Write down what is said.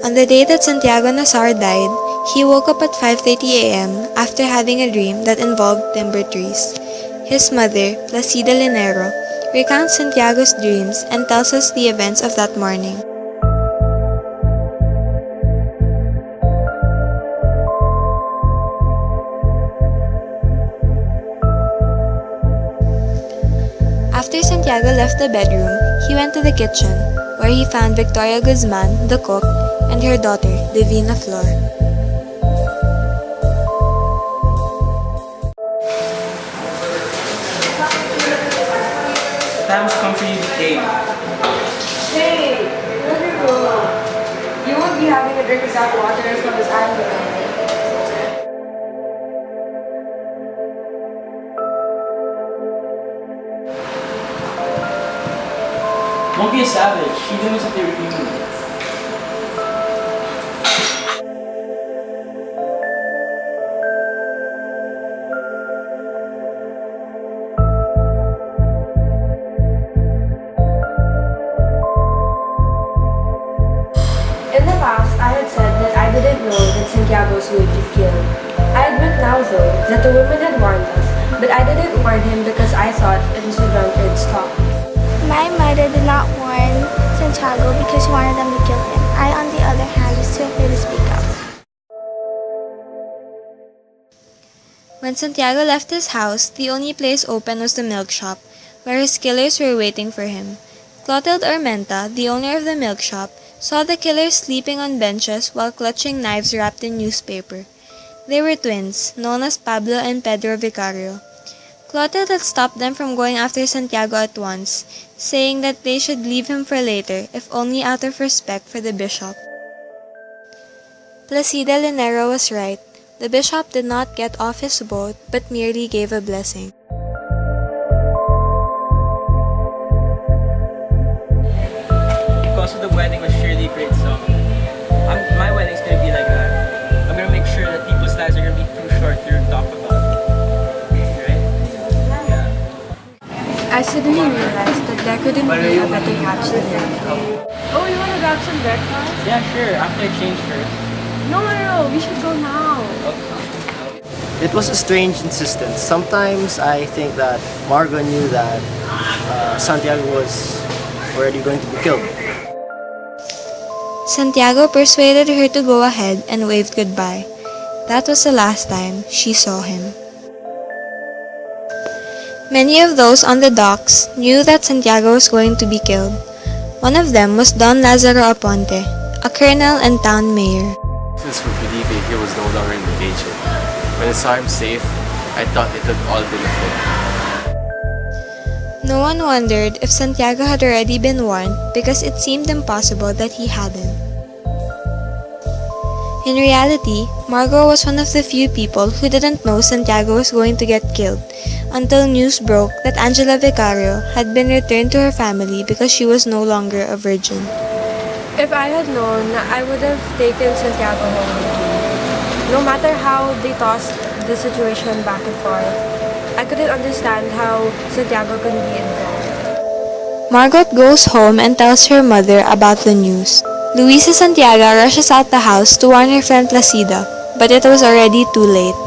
On the day that Santiago Nazar died, he woke up at 5:30 a.m. after having a dream that involved timber trees. His mother, Placida Linero, recounts Santiago's dreams and tells us the events of that morning. After Santiago left the bedroom, he went to the kitchen, where he found Victoria Guzman, the cook, and her daughter, Divina Flor. Sam's comfy cake. Hey, let me go. You won't be having a drink of that water as long as I'm here. Don't be a savage. She knows that they were human. In the past, I had said that I didn't know that Santiago was going to be killed. I admit now, though, that the woman had warned us, but I didn't warn him because I thought it was a drunkard's talk. My mother did not warn Santiago because she wanted them to kill him. I, on the other hand, was too afraid to speak up. When Santiago left his house, the only place open was the milk shop, where his killers were waiting for him. Clotilde Armenta, the owner of the milk shop, saw the killers sleeping on benches while clutching knives wrapped in newspaper. They were twins, known as Pablo and Pedro Vicario. Clotilde had stopped them from going after Santiago at once, saying that they should leave him for later, if only out of respect for the bishop. Placida Linero was right. The bishop did not get off his boat, but merely gave a blessing. Because of the wedding was surely a great song. My wedding's gonna be like that. I'm gonna make sure that people's lives are gonna be too short to talk about. I suddenly realized that there couldn't be a better catch than him. Oh, you want to grab some breakfast? Yeah, sure. After I change first. No, we should go now. It was a strange insistence. Sometimes I think that Margot knew that Santiago was already going to be killed. Santiago persuaded her to go ahead and waved goodbye. That was the last time she saw him. Many of those on the docks knew that Santiago was going to be killed. One of them was Don Lazaro Aponte, a colonel and town mayor. Since for Felipe, he was no longer in danger. When I saw him safe, I thought it had all been a fib. No one wondered if Santiago had already been warned because it seemed impossible that he hadn't. In reality, Margot was one of the few people who didn't know Santiago was going to get killed until news broke that Angela Vicario had been returned to her family because she was no longer a virgin. If I had known, I would have taken Santiago home with me. No matter how they tossed the situation back and forth, I couldn't understand how Santiago could be involved. Margot goes home and tells her mother about the news. Luisa Santiago rushes out the house to warn her friend Placida, but it was already too late.